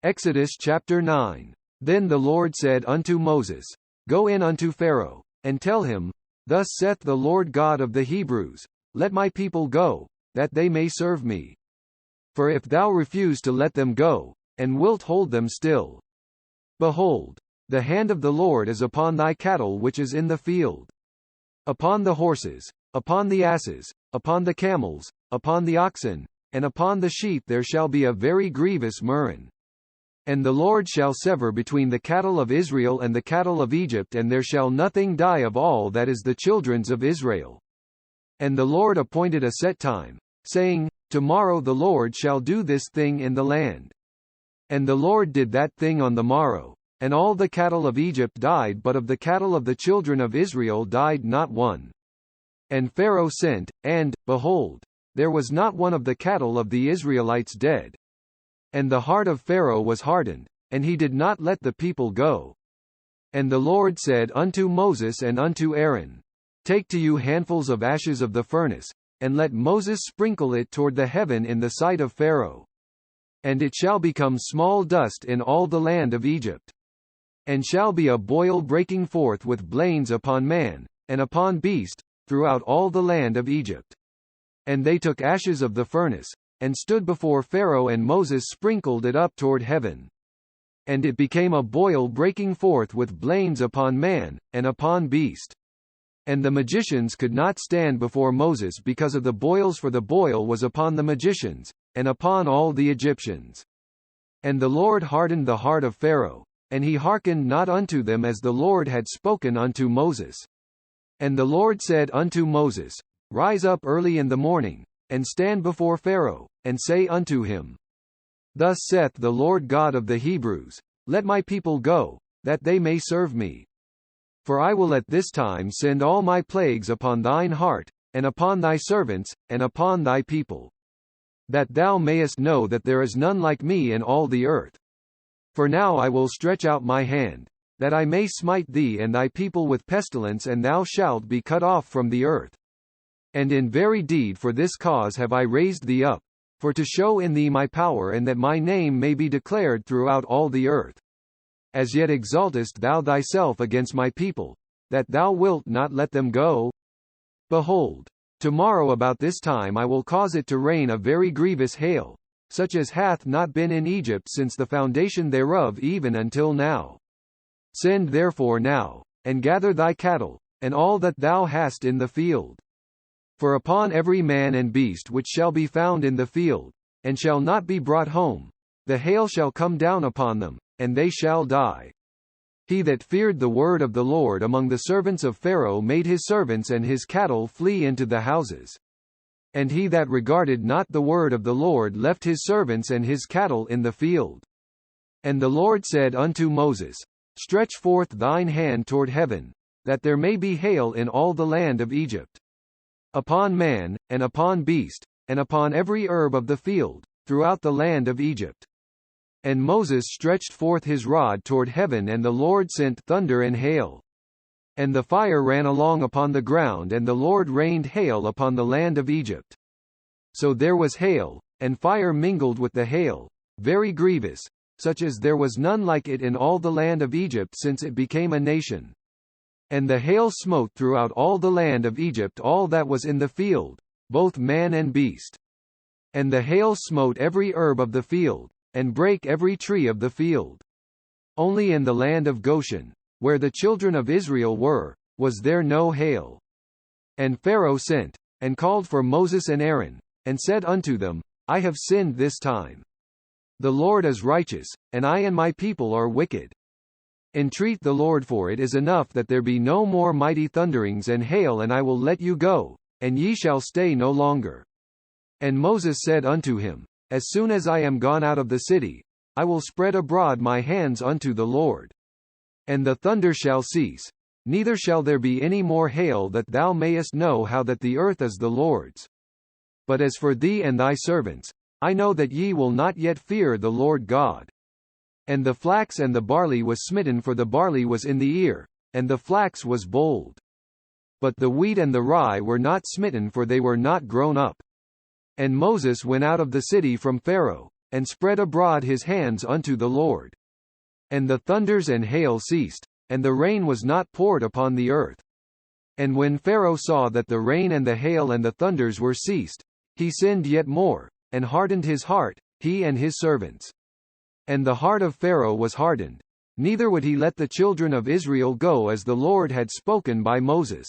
Exodus chapter 9. Then the Lord said unto Moses, Go in unto Pharaoh, and tell him, Thus saith the Lord God of the Hebrews, Let my people go, that they may serve me. For if thou refuse to let them go, and wilt hold them still, behold, the hand of the Lord is upon thy cattle which is in the field, upon the horses, upon the asses, upon the camels, upon the oxen, and upon the sheep there shall be a very grievous murrain. And the Lord shall sever between the cattle of Israel and the cattle of Egypt, and there shall nothing die of all that is the children's of Israel. And the Lord appointed a set time, saying, Tomorrow the Lord shall do this thing in the land. And the Lord did that thing on the morrow, and all the cattle of Egypt died, but of the cattle of the children of Israel died not one. And Pharaoh sent, and, behold, there was not one of the cattle of the Israelites dead. And the heart of Pharaoh was hardened, and he did not let the people go. And the Lord said unto Moses and unto Aaron, Take to you handfuls of ashes of the furnace, and let Moses sprinkle it toward the heaven in the sight of Pharaoh. And it shall become small dust in all the land of Egypt. And shall be a boil breaking forth with blains upon man, and upon beast, throughout all the land of Egypt. And they took ashes of the furnace, and stood before Pharaoh, and Moses sprinkled it up toward heaven. And it became a boil breaking forth with blains upon man, and upon beast. And the magicians could not stand before Moses because of the boils, for the boil was upon the magicians, and upon all the Egyptians. And the Lord hardened the heart of Pharaoh, and he hearkened not unto them as the Lord had spoken unto Moses. And the Lord said unto Moses, Rise up early in the morning, and stand before Pharaoh, and say unto him, Thus saith the Lord God of the Hebrews, Let my people go, that they may serve me. For I will at this time send all my plagues upon thine heart, and upon thy servants, and upon thy people. That thou mayest know that there is none like me in all the earth. For now I will stretch out my hand, that I may smite thee and thy people with pestilence, and thou shalt be cut off from the earth. And in very deed for this cause have I raised thee up, for to show in thee my power, and that my name may be declared throughout all the earth. As yet exaltest thou thyself against my people, that thou wilt not let them go? Behold, tomorrow about this time I will cause it to rain a very grievous hail, such as hath not been in Egypt since the foundation thereof even until now. Send therefore now, and gather thy cattle, and all that thou hast in the field. For upon every man and beast which shall be found in the field, and shall not be brought home, the hail shall come down upon them, and they shall die. He that feared the word of the Lord among the servants of Pharaoh made his servants and his cattle flee into the houses. And he that regarded not the word of the Lord left his servants and his cattle in the field. And the Lord said unto Moses, Stretch forth thine hand toward heaven, that there may be hail in all the land of Egypt. Upon man, and upon beast, and upon every herb of the field, throughout the land of Egypt. And Moses stretched forth his rod toward heaven, and the Lord sent thunder and hail. And the fire ran along upon the ground, and the Lord rained hail upon the land of Egypt. So there was hail, and fire mingled with the hail, very grievous, such as there was none like it in all the land of Egypt since it became a nation. And the hail smote throughout all the land of Egypt all that was in the field, both man and beast. And the hail smote every herb of the field, and brake every tree of the field. Only in the land of Goshen, where the children of Israel were, was there no hail. And Pharaoh sent, and called for Moses and Aaron, and said unto them, I have sinned this time. The Lord is righteous, and I and my people are wicked. Entreat the Lord, for it is enough that there be no more mighty thunderings and hail, and I will let you go, and ye shall stay no longer. And Moses said unto him, As soon as I am gone out of the city, I will spread abroad my hands unto the Lord. And the thunder shall cease, neither shall there be any more hail, that thou mayest know how that the earth is the Lord's. But as for thee and thy servants, I know that ye will not yet fear the Lord God. And the flax and the barley was smitten, for the barley was in the ear, and the flax was bold. But the wheat and the rye were not smitten, for they were not grown up. And Moses went out of the city from Pharaoh, and spread abroad his hands unto the Lord. And the thunders and hail ceased, and the rain was not poured upon the earth. And when Pharaoh saw that the rain and the hail and the thunders were ceased, he sinned yet more, and hardened his heart, he and his servants. And the heart of Pharaoh was hardened, neither would he let the children of Israel go as the Lord had spoken by Moses.